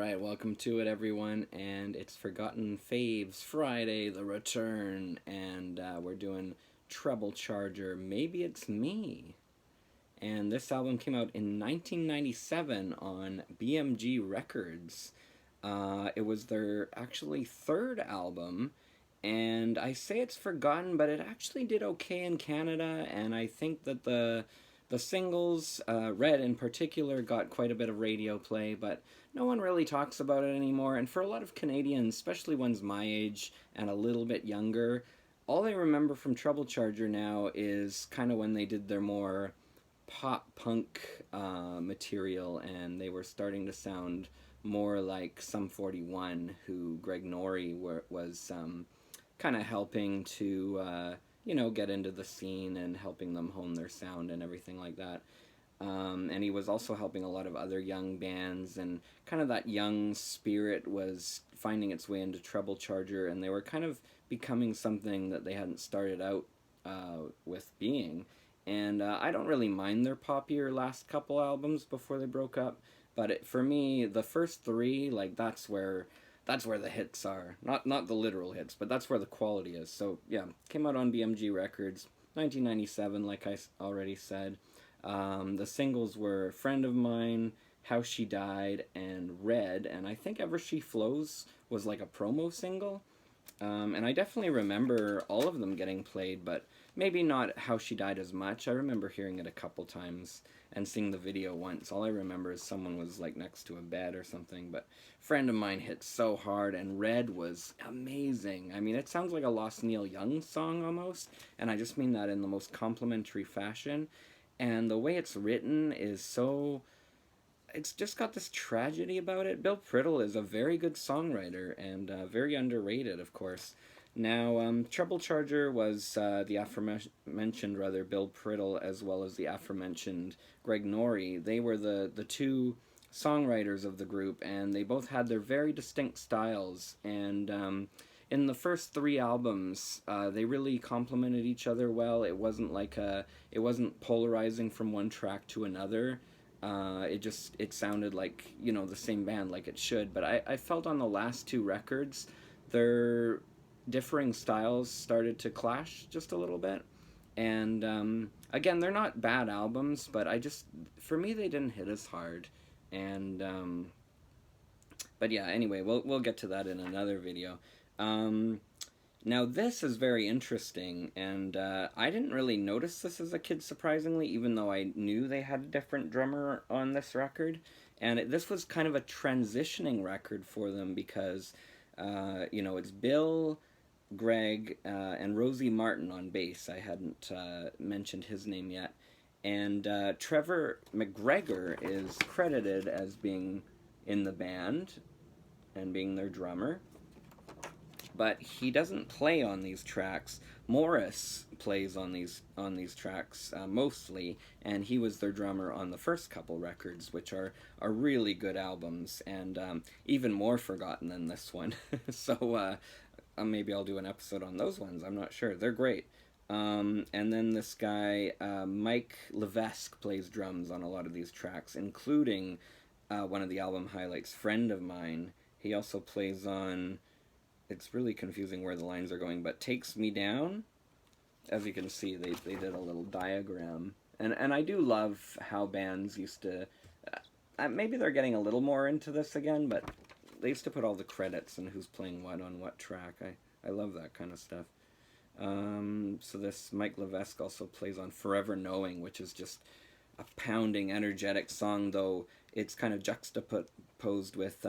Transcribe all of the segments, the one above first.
Right, welcome to it, everyone, and it's Forgotten Faves Friday, the return, and we're doing Treble Charger, Maybe It's Me. And this album came out in 1997 on BMG Records. It was their actually third album, and I say it's forgotten, but it actually did okay in Canada, and I think that the singles, Red in particular, got quite a bit of radio play, but no one really talks about it anymore. And for a lot of Canadians, especially ones my age and a little bit younger, all they remember from Trouble Charger now is kind of when they did their more pop punk material, and they were starting to sound more like Sum 41, who Greg Norrie was kind of helping to get into the scene and helping them hone their sound and everything like that. And he was also helping a lot of other young bands, and kind of that young spirit was finding its way into Treble Charger, and they were kind of becoming something that they hadn't started out with being. And I don't really mind their poppier last couple albums before they broke up, but for me, the first three, like that's where the hits are. Not the literal hits, but that's where the quality is. So yeah, came out on BMG Records, 1997, like I already said. The singles were "Friend of Mine," "How She Died," and "Red." And I think "Ever She Flows" was like a promo single. And I definitely remember all of them getting played, but maybe not "How She Died" as much. I remember hearing it a couple times and seeing the video once. All I remember is someone was like next to a bed or something, but "Friend of Mine" hit so hard, and "Red" was amazing. I mean, it sounds like a Lost Neil Young song almost, and I just mean that in the most complimentary fashion. And the way it's written is so, it's just got this tragedy about it. Bill Priddle is a very good songwriter, and very underrated, of course. Now, Treble Charger was the aforementioned, rather, Bill Priddle, as well as the aforementioned Greg Norrie. They were the two songwriters of the group, and they both had their very distinct styles. And in the first three albums, they really complemented each other well. It wasn't polarizing from one track to another. It sounded like the same band, like it should. But I felt on the last two records, their differing styles started to clash just a little bit. And again, they're not bad albums, but for me, they didn't hit as hard. And but yeah, anyway, we'll get to that in another video. Um, Now, this is very interesting, and I didn't really notice this as a kid, surprisingly, even though I knew they had a different drummer on this record. And this was kind of a transitioning record for them because, it's Bill, Greg, and Rosie Martin on bass. I hadn't mentioned his name yet. And Trevor McGregor is credited as being in the band and being their drummer, but he doesn't play on these tracks. Morris plays on these tracks mostly, and he was their drummer on the first couple records, which are really good albums, and even more forgotten than this one. So maybe I'll do an episode on those ones. I'm not sure. They're great. And then this guy, Mike Levesque, plays drums on a lot of these tracks, including one of the album highlights, "Friend of Mine." He also plays on, it's really confusing where the lines are going, but "Takes Me Down." As you can see, they did a little diagram. And I do love how bands used to, maybe they're getting a little more into this again, but they used to put all the credits and who's playing what on what track. I love that kind of stuff. So this Mike Levesque also plays on "Forever Knowing," which is just a pounding, energetic song, though it's kind of juxtaposed with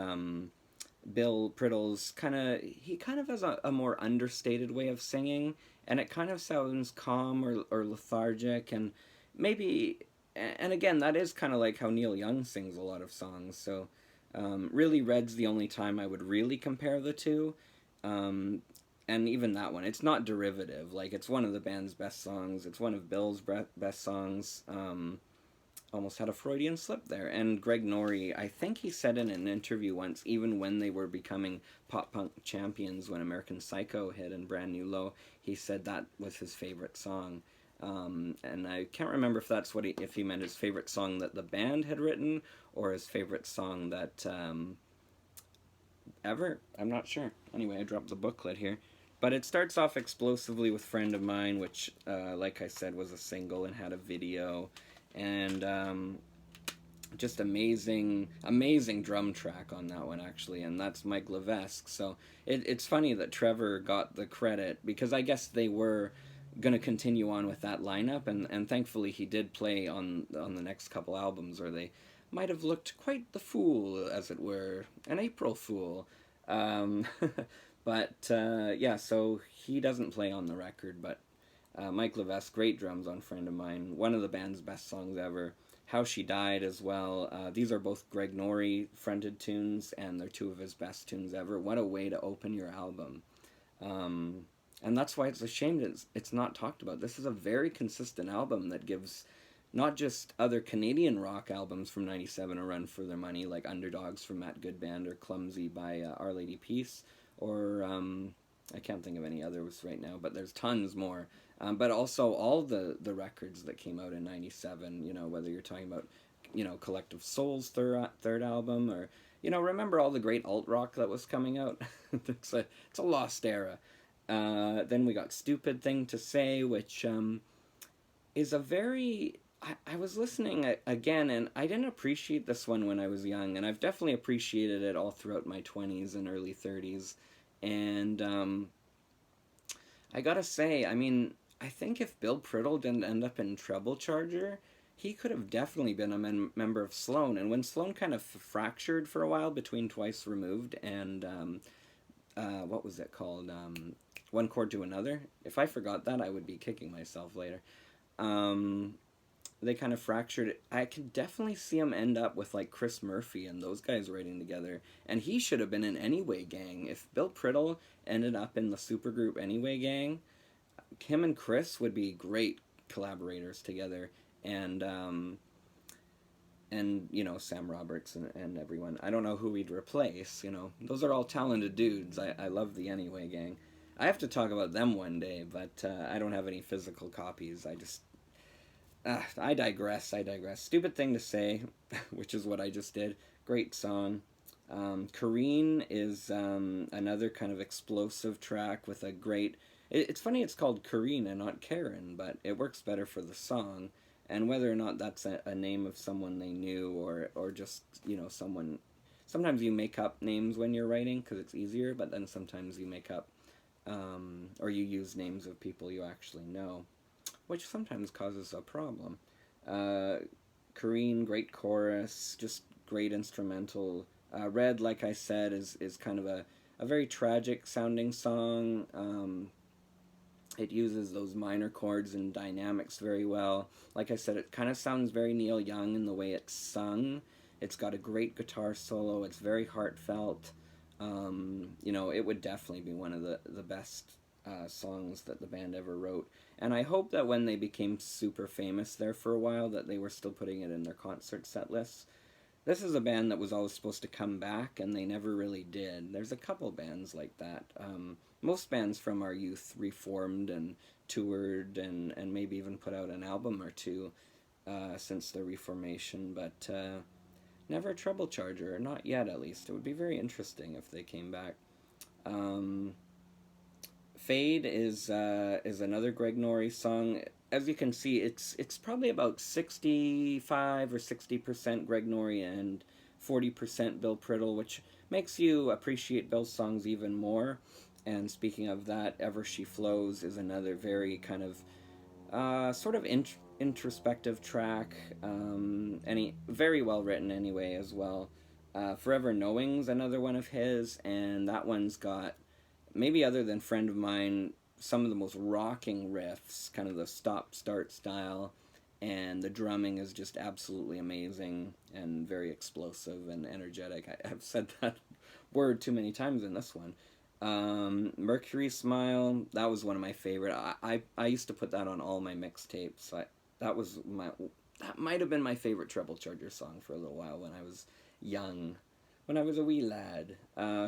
Bill Priddle's he kind of has a more understated way of singing, and it kind of sounds calm or lethargic, and maybe, and again, that is kind of like how Neil Young sings a lot of songs, so really Red's the only time I would really compare the two. And even that one, it's not derivative. Like, it's one of the band's best songs. It's one of Bill's best songs. Almost had a Freudian slip there. And Greg Norrie, I think he said in an interview once, even when they were becoming pop punk champions, when American Psycho hit and Brand New Low, he said that was his favorite song. And I can't remember if that's if he meant his favorite song that the band had written, or his favorite song that ever. I'm not sure. Anyway, I dropped the booklet here. But it starts off explosively with Friend of Mine, which, like I said, was a single and had a video. And just amazing, amazing drum track on that one, actually. And that's Mike Levesque. So it's funny that Trevor got the credit, because I guess they were going to continue on with that lineup. And thankfully he did play on the next couple albums, or they might have looked quite the fool, as it were, an April Fool. Um, but yeah, so he doesn't play on the record, but Mike Levesque, great drums on Friend of Mine, one of the band's best songs ever. How She Died as well. These are both Greg Norrie fronted tunes, and they're two of his best tunes ever. What a way to open your album. And that's why it's a shame that it's not talked about. This is a very consistent album that gives not just other Canadian rock albums from '97 a run for their money, like Underdogs from Matt Goodband or Clumsy by Our Lady Peace, or I can't think of any others right now, but there's tons more. But also all the records that came out in '97, you know, whether you're talking about, you know, Collective Soul's third album, or, you know, remember all the great alt rock that was coming out? It's a lost era. Then we got Stupid Thing to Say, which is a very... I was listening again, and I didn't appreciate this one when I was young, and I've definitely appreciated it all throughout my 20s and early 30s. And I gotta say, I mean, I think if Bill Priddle didn't end up in Treble Charger, he could have definitely been a member of Sloan. And when Sloan kind of fractured for a while between Twice Removed and what was it called? One Chord to Another. If I forgot that, I would be kicking myself later. They kind of fractured it. I could definitely see him end up with like Chris Murphy and those guys writing together. And he should have been in Anyway Gang. If Bill Priddle ended up in the supergroup Anyway Gang, him and Chris would be great collaborators together. And you know, Sam Roberts and everyone. I don't know who we'd replace, you know. Those are all talented dudes. I love the Anyway Gang. I have to talk about them one day, but I don't have any physical copies. I digress. Stupid Thing to Say, which is what I just did. Great song. Kareen is another kind of explosive track with a great... It's funny it's called Kareen and not Karen, but it works better for the song. And whether or not that's a name of someone they knew, or just, you know, someone... Sometimes you make up names when you're writing because it's easier, but then sometimes you make up... or you use names of people you actually know, which sometimes causes a problem. Kareen, great chorus, just great instrumental. Red, like I said, is kind of a very tragic sounding song. It uses those minor chords and dynamics very well. Like I said, it kind of sounds very Neil Young in the way it's sung. It's got a great guitar solo. It's very heartfelt. You know, it would definitely be one of the best songs that the band ever wrote. And I hope that when they became super famous there for a while, that they were still putting it in their concert set lists. This is a band that was always supposed to come back, and they never really did. There's a couple bands like that. Most bands from our youth reformed and toured and maybe even put out an album or two since their reformation, but never a Treble Charger, or not yet at least. It would be very interesting if they came back. Fade is another Greg Norrie song. As you can see, it's probably about 65 or 60% Greg Norrie and 40% Bill Priddle, which makes you appreciate Bill's songs even more. And speaking of that, Ever She Flows is another very kind of sort of introspective track. Very well written anyway as well. Forever Knowing's another one of his, and that one's got, maybe other than Friend of Mine, some of the most rocking riffs, kind of the stop-start style, and the drumming is just absolutely amazing and very explosive and energetic. I have said that word too many times in this one. Mercury Smile, that was one of my favorite. I used to put that on all my mixtapes. That might have been my favorite Treble Charger song for a little while when I was young, when I was a wee lad.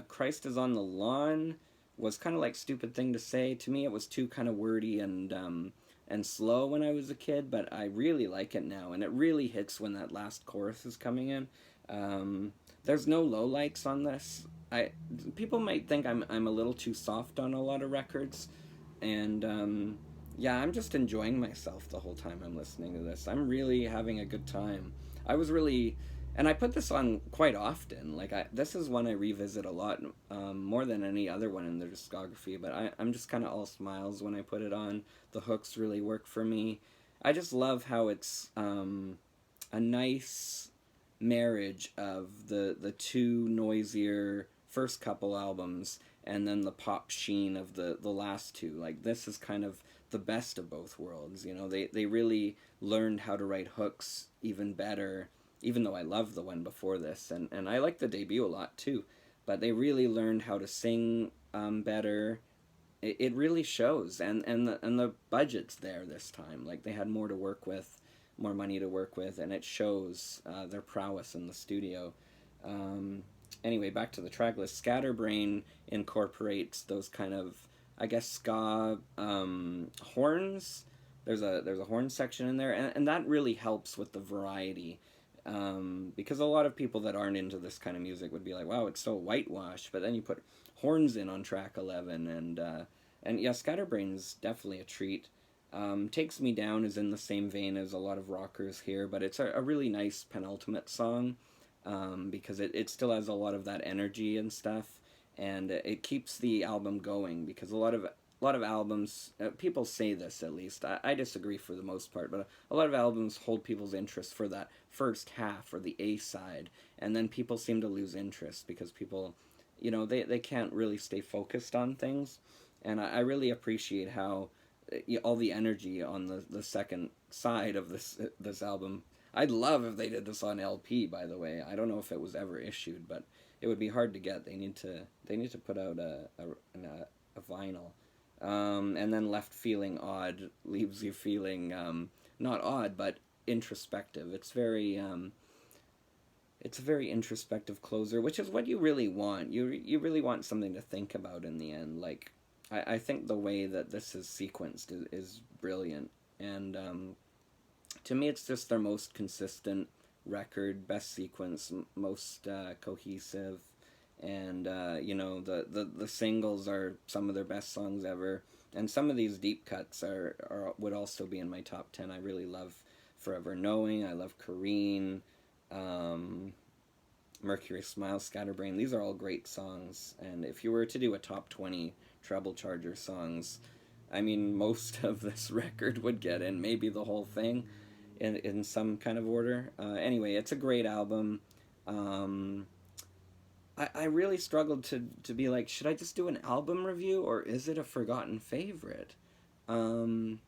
Christ is on the Lawn was kind of like Stupid Thing to Say. To me, it was too kind of wordy and slow when I was a kid, but I really like it now, and it really hits when that last chorus is coming in. There's no lowlights on this. I people might think I'm a little too soft on a lot of records, and yeah, I'm just enjoying myself the whole time I'm listening to this. I'm really having a good time. I was really, and I put this on quite often. Like this is one I revisit a lot, more than any other one in their discography. But I'm just kind of all smiles when I put it on. The hooks really work for me. I just love how it's a nice marriage of the two noisier first couple albums and then the pop sheen of the last two. Like this is kind of the best of both worlds. You know, they really learned how to write hooks even better, even though I love the one before this, and I like the debut a lot too, but they really learned how to sing better. It really shows, and the budget's there this time. Like they had more to work with, more money to work with, and it shows their prowess in the studio. Anyway, back to the track list. Scatterbrain incorporates those kind of, I guess, ska horns. There's a horn section in there, and that really helps with the variety. Because a lot of people that aren't into this kind of music would be like, wow, it's so whitewashed, but then you put horns in on track 11, and yeah, Scatterbrain's definitely a treat. Takes Me Down is in the same vein as a lot of rockers here, but it's a really nice penultimate song, because it still has a lot of that energy and stuff, and it keeps the album going, because a lot of albums, people say this at least, I disagree for the most part, but a lot of albums hold people's interest for that first half or the A side, and then people seem to lose interest because people, you know, they can't really stay focused on things, and I really appreciate how all the energy on the second side of this album. I'd love if they did this on LP, by the way. I don't know if it was ever issued, but it would be hard to get. They need to put out a vinyl. And then Left Feeling Odd leaves you feeling not odd, but introspective. It's a very introspective closer, which is what you really want. You really want something to think about in the end. Like I think the way that this is sequenced is brilliant, and to me it's just their most consistent record, best sequence, most cohesive, and you know, the singles are some of their best songs ever, and some of these deep cuts are would also be in my top 10. I really love Forever Knowing, I love Careen, Mercury Smile, Scatterbrain. These are all great songs, and if you were to do a top 20 Treble Charger songs, I mean, most of this record would get in, maybe the whole thing in some kind of order. Anyway, it's a great album. I really struggled to be like, should I just do an album review or is it a forgotten favorite? And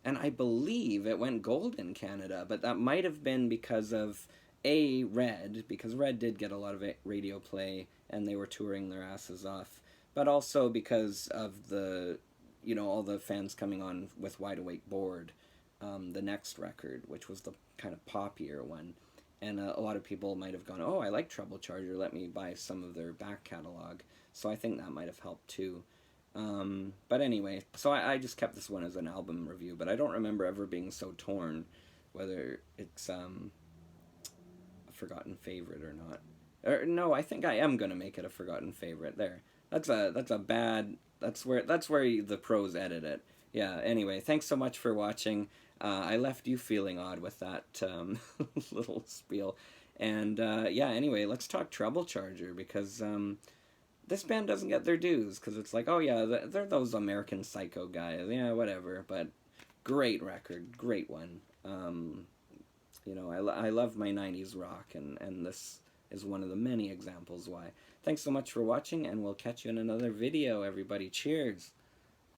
I believe it went gold in Canada, but that might have been because of Red, because Red did get a lot of radio play and they were touring their asses off, but also because of the, you know, all the fans coming on with Wide Awake Bored, the next record, which was the kind of poppier one. And a lot of people might have gone, oh, I like Treble Charger, let me buy some of their back catalog. So I think that might have helped too. But anyway, so I just kept this one as an album review, but I don't remember ever being so torn whether it's a forgotten favorite or not. Or, no, I think I am going to make it a forgotten favorite. There. That's a bad... That's where the pros edit it. Yeah, anyway, thanks so much for watching. I left you feeling odd with that little spiel. And yeah, anyway, let's talk Treble Charger, because this band doesn't get their dues, because it's like, oh yeah, they're those American Psycho guys. Yeah, whatever. But great record, great one. You know, I love my 90s rock, and this is one of the many examples why. Thanks so much for watching, and we'll catch you in another video, everybody. Cheers!